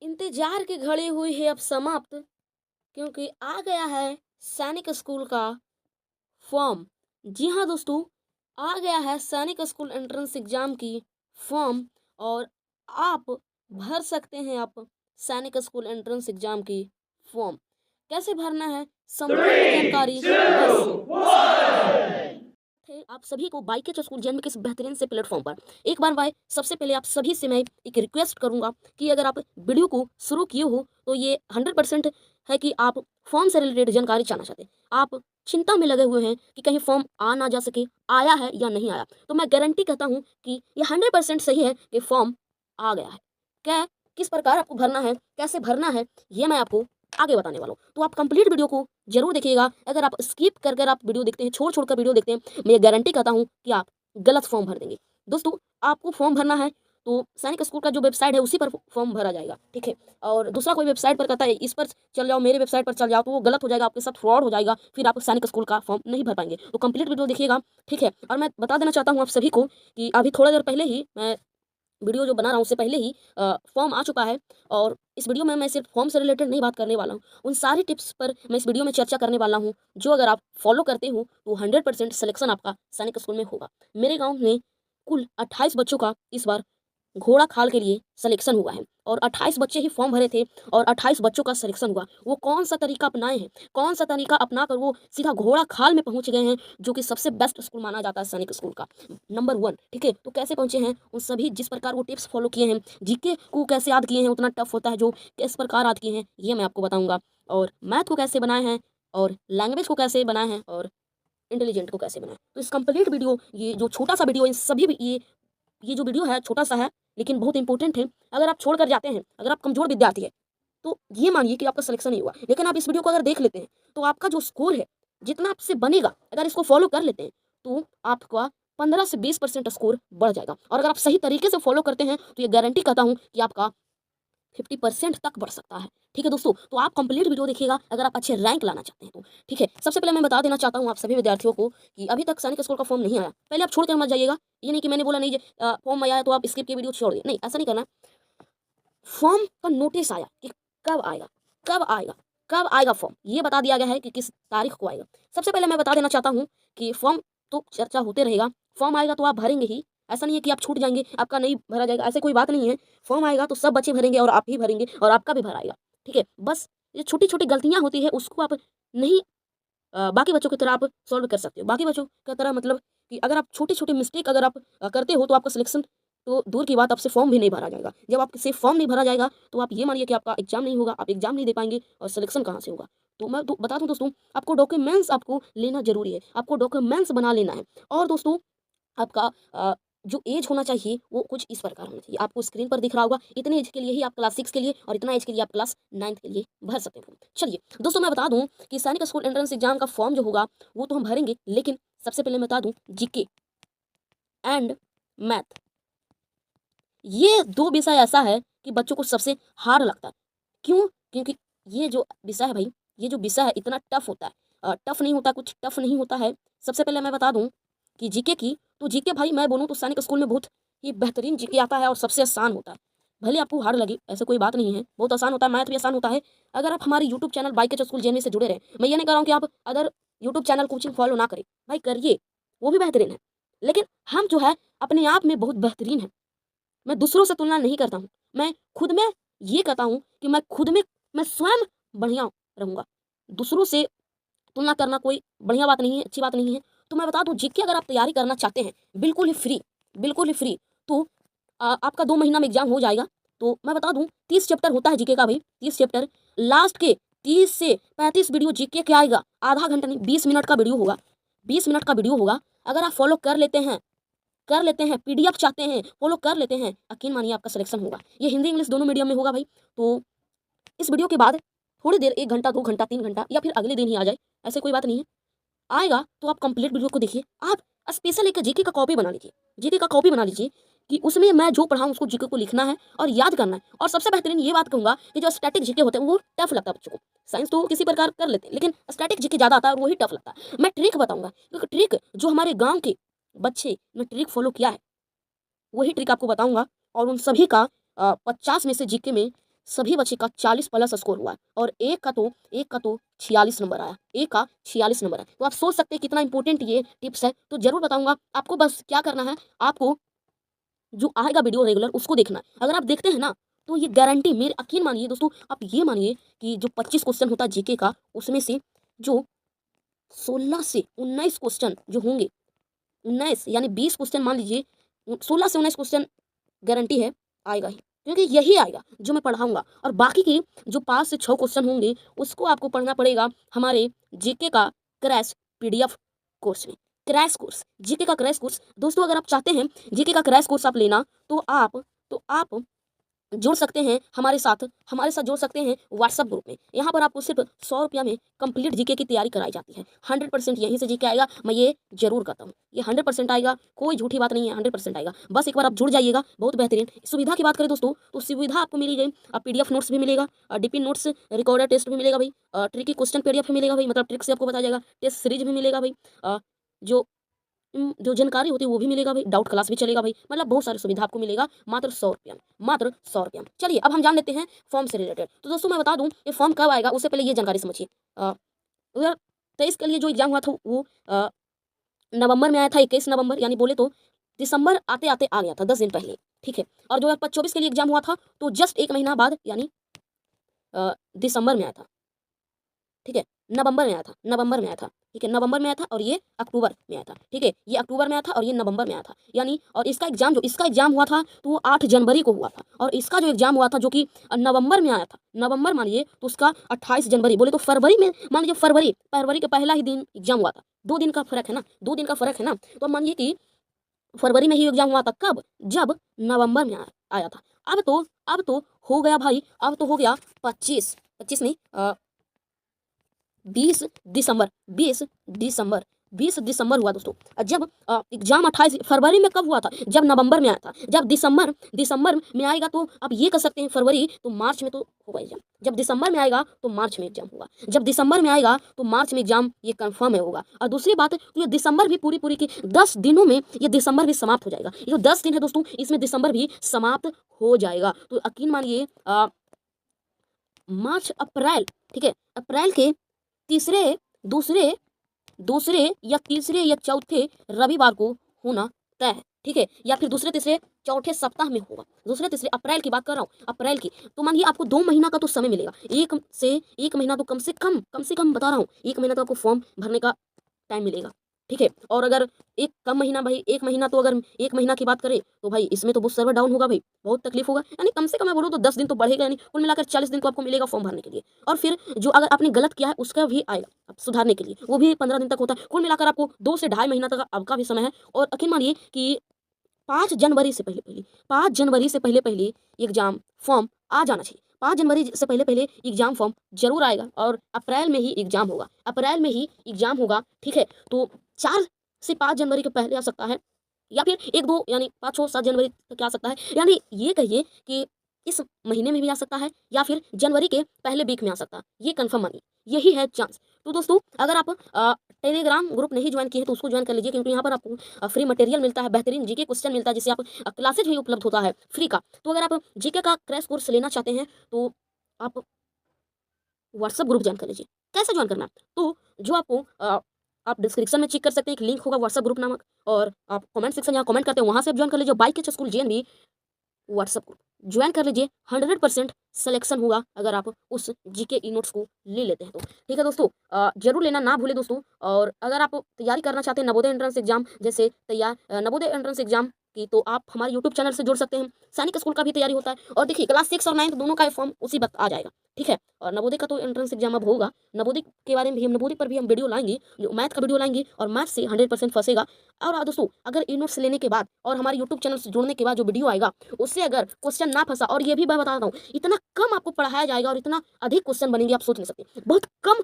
इंतजार की घड़ी हुई है अब समाप्त, क्योंकि आ गया है सैनिक स्कूल का फॉर्म। जी हाँ दोस्तों, आ गया है सैनिक स्कूल एंट्रेंस एग्जाम की फॉर्म। और आप भर सकते हैं आप सैनिक स्कूल एंट्रेंस एग्जाम की फॉर्म। कैसे भरना है संपूर्ण जानकारी बस इस वीडियो में थे आप सभी को बाइकेच स्कूल जैन में किस बेहतरीन से प्लेटफॉर्म पर एक बार भाई सबसे पहले आप सभी से मैं एक रिक्वेस्ट करूंगा कि अगर आप वीडियो को शुरू किए हो तो ये 100% है कि आप फॉर्म से रिलेटेड जानकारी जानना चाहते हैं। आप चिंता में लगे हुए हैं कि कहीं फॉर्म आ ना जा सके, आया है या नहीं आया, तो मैं गारंटी कहता हूँ कि ये 100% सही है कि फॉर्म आ गया है। क्या किस प्रकार आपको भरना है, कैसे भरना है, ये मैं आपको आगे बताने वाला हूँ। तो आप कंप्लीट वीडियो को जरूर देखिएगा। अगर आप स्किप कर कर आप वीडियो देखते हैं, छोड़ छोड़ कर वीडियो देखते हैं, मैं ये गारंटी कहता हूँ कि आप गलत फॉर्म भर देंगे। दोस्तों, आपको फॉर्म भरना है तो सैनिक स्कूल का जो वेबसाइट है उसी पर फॉर्म भरा जाएगा, ठीक है। और दूसरा कोई वेबसाइट पर कहता है इस पर चल जाओ, मेरे वेबसाइट पर चल जाओ, तो वो गलत हो जाएगा, आपके साथ फ्रॉड हो जाएगा, फिर आप सैनिक स्कूल का फॉर्म नहीं भर पाएंगे। तो कंप्लीट वीडियो देखिएगा, ठीक है। और मैं बता देना चाहता हूँ आप सभी को कि अभी थोड़ा देर पहले ही मैं वीडियो जो बना रहा हूँ उससे पहले ही फॉर्म आ चुका है। और इस वीडियो में मैं सिर्फ फॉर्म से रिलेटेड नहीं बात करने वाला हूँ, उन सारी टिप्स पर मैं इस वीडियो में चर्चा करने वाला हूँ जो अगर आप फॉलो करते हो तो 100% सिलेक्शन आपका सैनिक स्कूल में होगा। मेरे गांव में कुल 28 बच्चों का इस बार घोड़ा खाल के लिए सिलेक्शन हुआ है और 28 बच्चे ही फॉर्म भरे थे और 28 बच्चों का सिलेक्शन हुआ। वो कौन सा तरीका अपनाए हैं, कौन सा तरीका अपना कर वो सीधा घोड़ा खाल में पहुंच गए हैं, जो कि सबसे बेस्ट स्कूल माना जाता है सैनिक स्कूल का नंबर 1, ठीक है। तो कैसे पहुंचे हैं उन सभी, जिस प्रकार वो टिप्स फॉलो किए हैं, जीके को कैसे याद किए हैं, उतना टफ होता है जो किस प्रकार याद किए हैं ये मैं आपको बताऊंगा। और मैथ को कैसे बनाए हैं, और लैंग्वेज को कैसे बनाए हैं, और इंटेलिजेंट को कैसे बनाए। तो इस कंप्लीट वीडियो, ये जो छोटा सा वीडियो, इन सभी ये जो वीडियो है छोटा सा है लेकिन बहुत इंपॉर्टेंट है। अगर आप छोड़ कर जाते हैं, अगर आप कमजोर विद्यार्थी है, तो ये मानिए कि आपका सिलेक्शन नहीं हुआ। लेकिन आप इस वीडियो को अगर देख लेते हैं तो आपका जो स्कोर है, जितना आपसे बनेगा, अगर इसको फॉलो कर लेते हैं तो आपका 15 से 20% स्कोर बढ़ जाएगा। और अगर आप सही तरीके से फॉलो करते हैं तो ये गारंटी कहता हूँ कि आपका 50% तक बढ़ सकता है, ठीक है दोस्तों। तो आप कंप्लीट वीडियो देखिएगा अगर आप अच्छे रैंक लाना चाहते हैं तो, ठीक है। सबसे पहले मैं बता देना चाहता हूँ आप सभी विद्यार्थियों को कि अभी तक सैनिक स्कूल का फॉर्म नहीं आया, पहले आप छोड़ कर मत जाइएगा। ये नहीं कि मैंने बोला नहीं फॉर्म आया तो आप स्किप के वीडियो छोड़ दिए, नहीं, ऐसा नहीं करना। फॉर्म का नोटिस आया कि कब आएगा, कब आएगा, कब आएगा फॉर्म, ये बता दिया गया है कि किस तारीख को आएगा। सबसे पहले मैं बता देना चाहता हूँ कि फॉर्म तो चर्चा होते रहेगा, फॉर्म आएगा तो आप भरेंगे ही। ऐसा नहीं है कि आप छूट जाएंगे, आपका नहीं भरा जाएगा, ऐसे कोई बात नहीं है। फॉर्म आएगा तो सब बच्चे भरेंगे और आप ही भरेंगे और आपका भी भराएगा, ठीक है। बस ये छोटी छोटी गलतियां होती है उसको आप नहीं बाकी बच्चों की तरह आप सॉल्व कर सकते हो। बाकी बच्चों की तरह मतलब कि अगर आप छोटी छोटी मिस्टेक अगर आप करते हो तो आपका सिलेक्शन तो दूर की बात, आपसे फॉर्म भी नहीं भरा जाएगा। जब आपसे फॉर्म नहीं भरा जाएगा तो आप ये मानिए कि आपका एग्जाम नहीं होगा, आप एग्जाम नहीं दे पाएंगे और सिलेक्शन कहाँ से होगा। तो मैं बता दूं दोस्तों, आपको डॉक्यूमेंट्स आपको लेना जरूरी है, आपको डॉक्यूमेंट्स बना लेना है। और दोस्तों, आपका जो एज होना चाहिए वो कुछ इस प्रकार होना चाहिए, आपको स्क्रीन पर दिख रहा होगा। इतने एज के लिए ही आप क्लास 6 के लिए और इतना एज के लिए आप क्लास 9 के लिए भर सकते हो। चलिए दोस्तों, मैं बता दूं कि सैनिक स्कूल एंट्रेंस एग्जाम का फॉर्म जो होगा वो तो हम भरेंगे, लेकिन सबसे पहले मैं बता दूं जीके एंड मैथ, ये दो विषय ऐसा है कि बच्चों को सबसे हार्ड लगता है। क्यों? क्योंकि ये जो विषय है भाई, ये जो विषय है इतना टफ होता है, टफ नहीं होता, कुछ टफ नहीं होता है। सबसे पहले मैं बता दूं कि जीके की, तो जीके भाई मैं बोलूँ तो सैनिक स्कूल में बहुत ही बेहतरीन जीके आता है और सबसे आसान होता है। भले आपको हार्ड लगे, ऐसा कोई बात नहीं है, बहुत आसान होता है, मैथ भी आसान होता है। अगर आप हमारे यूट्यूब चैनल बाइकेच स्कूल जेएनवी से जुड़े रहे, मैं ये नहीं कह रहा हूँ कि आप other YouTube channel coaching follow ना करें, भाई करिए, वो भी बेहतरीन है। लेकिन हम जो है अपने आप में बहुत बेहतरीन है। मैं दूसरों से तुलना नहीं करता हूँ, मैं खुद में ये कहता हूँ कि मैं खुद में, मैं स्वयं बढ़िया रहूँगा। दूसरों से तुलना करना कोई बढ़िया बात नहीं है, अच्छी बात नहीं है। तो मैं बता दूं, जीके अगर आप तैयारी करना चाहते हैं बिल्कुल ही फ्री, बिल्कुल ही फ्री, तो आपका 2 महीना में एग्जाम हो जाएगा। तो मैं बता दूं 30 चैप्टर होता है जीके का भाई, 30 चैप्टर, लास्ट के 30 से 35 वीडियो जीके के आएगा। आधा घंटा नहीं, 20 मिनट का वीडियो होगा, 20 मिनट का वीडियो होगा। अगर आप फॉलो कर लेते हैं, पीडीएफ चाहते हैं, फॉलो कर लेते हैं, यकीन मानिए आपका सिलेक्शन होगा। ये हिंदी इंग्लिश दोनों मीडियम में होगा भाई। तो इस वीडियो के बाद थोड़ी देर, 1 घंटा 2 घंटा 3 घंटा या फिर अगले दिन ही आ जाए, ऐसे कोई बात नहीं है। आएगा तो आप कंप्लीट वीडियो को देखिए। आप स्पेशल एक जीके का कॉपी बना लीजिए, जीके का कॉपी बना लीजिए कि उसमें मैं जो पढ़ाऊँ उसको जीके को लिखना है और याद करना है। और सबसे बेहतरीन ये बात कहूँगा कि जो स्टैटिक जीके होते हैं वो टफ लगता है बच्चों को। साइंस तो किसी प्रकार कर लेते हैं, लेकिन स्टैटिक जीके ज़्यादा आता है और वही टफ लगता है। मैं ट्रिक बताऊँगा, क्योंकि ट्रिक जो हमारे गाँव के बच्चे ने ट्रिक फॉलो किया है वही ट्रिक आपको बताऊँगा। और उन सभी का 50 में से जीके में सभी बच्चे का 40+ स्कोर हुआ है और एक का तो 46 नंबर आया, एक का 46 नंबर है। तो आप सोच सकते हैं कितना इंपॉर्टेंट ये टिप्स है। तो जरूर बताऊंगा आपको, बस क्या करना है, आपको जो आएगा वीडियो रेगुलर उसको देखना है। अगर आप देखते हैं ना तो ये गारंटी, मेरे यकीन मानिए दोस्तों, आप ये मानिए कि जो 25 क्वेश्चन होता है जीके का, उसमें से जो 16 से 19 क्वेश्चन जो होंगे, 19 यानी 20 क्वेश्चन मान लीजिए, 16 से 19 क्वेश्चन गारंटी है आएगा ही, क्योंकि यही आएगा जो मैं पढ़ाऊंगा। और बाकी की जो 5 से 6 क्वेश्चन होंगे उसको आपको पढ़ना पड़ेगा हमारे जीके का क्रैश पीडीएफ कोर्स में। क्रैश कोर्स, जीके का क्रैश कोर्स दोस्तों, अगर आप चाहते हैं जीके का क्रैश कोर्स आप लेना तो आप जुड़ सकते हैं हमारे साथ जुड़ सकते हैं व्हाट्सअप ग्रुप में। यहाँ पर आपको सिर्फ 100 रुपया में कंप्लीट जीके की तैयारी कराई जाती है। 100% यहीं से जीके आएगा, मैं ये जरूर कहता हूँ, ये 100% आएगा, कोई झूठी बात नहीं है, 100% आएगा। बस एक बार आप जुड़ जाइएगा, बहुत बेहतरीन। सुविधा की बात करें दोस्तों तो सुविधा आपको मिली गई, पीडीएफ नोट्स भी मिलेगा, डीपी नोट्स, रिकॉर्डेड टेस्ट भी मिलेगा भाई, ट्रिकी क्वेश्चन पीडीएफ भी मिलेगा भाई, मतलब ट्रिक से आपको बताया जाएगा, टेस्ट सीरीज भी मिलेगा भाई, जो जानकारी होती है वो भी मिलेगा भाई, डाउट क्लास भी चलेगा भाई, मतलब बहुत सारी सुविधा आपको मिलेगा मात्र 100 रुपया में, मात्र 100 रुपया में। चलिए अब हम जान लेते हैं फॉर्म से रिलेटेड। तो दोस्तों मैं बता दूं ये फॉर्म कब आएगा, उससे पहले ये जानकारी समझिए। 2023 के लिए जो एग्जाम हुआ था वो नवंबर में आया था, 21 नवंबर, यानी बोले तो दिसंबर आते आते आ गया था, 10 दिन पहले, ठीक है। और 2024 के लिए एग्जाम हुआ था तो जस्ट 1 महीना बाद, यानी दिसंबर में आया था, ठीक है, नवंबर में आया था, ठीक है, नवंबर में आया था और ये अक्टूबर में आया था, ठीक है, ये अक्टूबर में आया था और ये नवंबर में आया था, यानी। और इसका एग्जाम हुआ था तो वो 8 जनवरी को हुआ था, और इसका जो एग्जाम हुआ था जो कि नवंबर में आया था, नवंबर मानिए तो उसका 28 जनवरी, बोले तो फरवरी में, मान लीजिए फरवरी के पहला ही दिन एग्जाम हुआ था। 2 दिन का फर्क है ना, 2 दिन का फर्क है ना। तो मानिए कि फरवरी में ही एग्जाम हुआ था, कब, जब नवंबर में आया था। अब तो हो गया भाई, अब तो हो गया 25 नहीं, 20 दिसंबर हुआ दोस्तों। जब एग्जाम 28 फरवरी में कब हुआ था, जब नवंबर में आया था। जब दिसंबर में आएगा तो आप ये कर सकते हैं फरवरी, तो मार्च में तो होगा एग्जाम। जब दिसंबर में आएगा तो मार्च में एग्जाम होगा, जब दिसंबर में आएगा तो मार्च में एग्जाम, ये कंफर्म है होगा। और दूसरी बात, तो ये दिसंबर भी पूरी की 10 दिनों में ये दिसंबर भी समाप्त हो जाएगा। ये जो 10 दिन है दोस्तों, इसमें दिसंबर भी समाप्त हो जाएगा। तो यकीन मानिए मार्च अप्रैल, ठीक है, अप्रैल के दूसरे या तीसरे या चौथे रविवार को होना तय है, ठीक है, या फिर दूसरे तीसरे चौथे सप्ताह में होगा। दूसरे तीसरे अप्रैल की बात कर रहा हूँ, अप्रैल की। तो मानिए आपको 2 महीना का तो समय मिलेगा, 1 महीना तो कम से कम बता रहा हूँ, 1 महीना तो आपको फॉर्म भरने का टाइम मिलेगा, ठीक है। और अगर एक कम महीना भाई, 1 महीना तो, अगर 1 महीना की बात करें तो भाई इसमें तो बहुत सर्वर डाउन होगा भाई, बहुत तकलीफ होगा, यानी कम से कम मैं बोलूँ तो 10 दिन तो बढ़ेगा, यानी कुल मिलाकर 40 दिन तो आपको मिलेगा फॉर्म भरने के लिए। और फिर जो अगर आपने गलत किया है उसका भी आएगा, अब सुधारने के लिए वो भी 15 दिन तक होता है। कुल मिलाकर आपको 2 से ढाई महीना तक आपका भी समय है। और यकीन मानिए कि 5 जनवरी से पहले पहले एग्जाम फॉर्म आ जाना चाहिए। 5 जनवरी से पहले पहले एग्जाम फॉर्म जरूर आएगा, और अप्रैल में ही एग्जाम होगा, ठीक है। तो 4 से 5 जनवरी के पहले आ सकता है, या फिर 1-2 यानी 5, 6, 7 जनवरी तक आ सकता है, यानी ये कहिए कि इस महीने में भी आ सकता है या फिर जनवरी के पहले वीक में आ सकता है, ये कंफर्म मानिए, यही है चांस। तो दोस्तों अगर आप टेलीग्राम ग्रुप नहीं ज्वाइन किए तो उसको ज्वाइन कर लीजिए, क्योंकि यहाँ पर आपको फ्री मटेरियल मिलता है, बेहतरीन जीके क्वेश्चन मिलता है, जिससे आप क्लासेज भी उपलब्ध होता है फ्री का। तो अगर आप जीके का क्रैश कोर्स लेना चाहते हैं तो आप व्हाट्सएप ग्रुप ज्वाइन कर लीजिए। कैसे ज्वाइन करना, तो जो आपको आप डिस्क्रिप्शन में चेक कर सकते हैं, एक लिंक होगा व्हाट्सएप ग्रुप नामक, और आप कमेंट सेक्शन जहाँ कमेंट करते हैं वहाँ से आप ज्वाइन कर लीजिए। बाइक के school JNV WhatsApp group join कर लीजिए, 100% सिलेक्शन होगा अगर आप उस जीके ई नोट्स को ले लेते हैं तो, ठीक है दोस्तों। जरूर लेना ना भूले दोस्तों। और अगर आप तैयारी करना चाहते हैं नवोदय एंट्रेंस एग्जाम जैसे नवोदय एंट्रेंस एग्जाम की, तो आप हमारे यूट्यूब चैनल से जुड़ सकते हैं। सैनिक स्कूल का भी तैयारी होता है, और देखिए क्लास 6 और 9 दोनों का फॉर्म उसी वक्त आ जाएगा, ठीक है। और नवोदय का तो एंट्रेंस एग्जाम अब होगा, नवोदय के बारे में भी नवोदय पर भी हम वीडियो लाएंगे, जो मैथ का वीडियो लाएंगे, और मैथ से 100% फंसेगा। और दोस्तों अगर ई नोट्स लेने के बाद और हमारे यूट्यूब चैनल से जुड़ने के बाद जो वीडियो आएगा उससे अगर क्वेश्चन ना फंसा, और ये भी मैं बताता हूँ इतना कम आपको पढ़ाया जाएगा और इतना अधिक क्वेश्चन बनेंगे आप सोच नहीं सकते, बहुत कम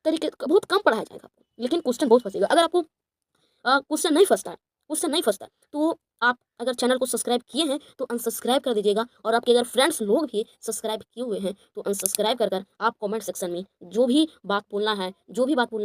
पढ़ाया जाएगा आपको, लेकिन क्वेश्चन बहुत फंसेगा। अगर आपको क्वेश्चन नहीं फंसता है तो आप अगर चैनल को सब्सक्राइब किए हैं तो अनसब्सक्राइब कर दीजिएगा, और आपके अगर फ्रेंड्स लोग भी सब्सक्राइब किए हुए हैं तो अनसब्सक्राइब कर आप कमेंट सेक्शन में जो भी बात बोलना है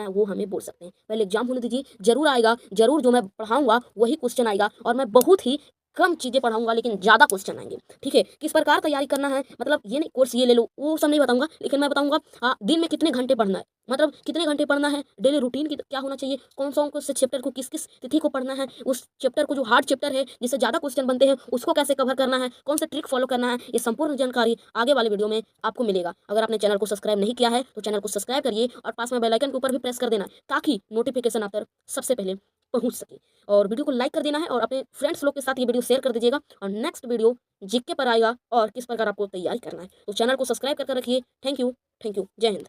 वो हमें बोल सकते हैं। पहले एग्जाम होने दीजिए, जरूर आएगा, जरूर जो मैं पढ़ाऊंगा वही क्वेश्चन आएगा, और मैं बहुत ही कम चीज़ें पढ़ाऊंगा लेकिन ज़्यादा क्वेश्चन आएंगे। ठीक है, किस प्रकार तैयारी करना है, मतलब ये नहीं कोर्स ये ले लो वो सब नहीं बताऊंगा, लेकिन मैं बताऊंगा दिन में कितने घंटे पढ़ना है, मतलब कितने घंटे पढ़ना है, डेली रूटीन की क्या होना चाहिए, कौन से चैप्टर को किस किस तिथि को पढ़ना है, उस चैप्टर को जो हार्ड चैप्टर है जिससे ज़्यादा क्वेश्चन बनते हैं उसको कैसे कवर करना है, कौन सा ट्रिक फॉलो करना है, ये संपूर्ण जानकारी आगे वाले वीडियो में आपको मिलेगा। अगर आपने चैनल को सब्सक्राइब नहीं किया है तो चैनल को सब्सक्राइब करिए और पास में बेल आइकन के ऊपर भी प्रेस कर देना ताकि नोटिफिकेशन आप तक सबसे पहले पहुंच सके। और वीडियो को लाइक कर देना है और अपने फ्रेंड्स लोग के साथ ये वीडियो शेयर कर दीजिएगा। और नेक्स्ट वीडियो जीके पर आएगा और किस प्रकार आपको तैयारी करना है, तो चैनल को सब्सक्राइब करके रखिए। थैंक यू, जय हिंद।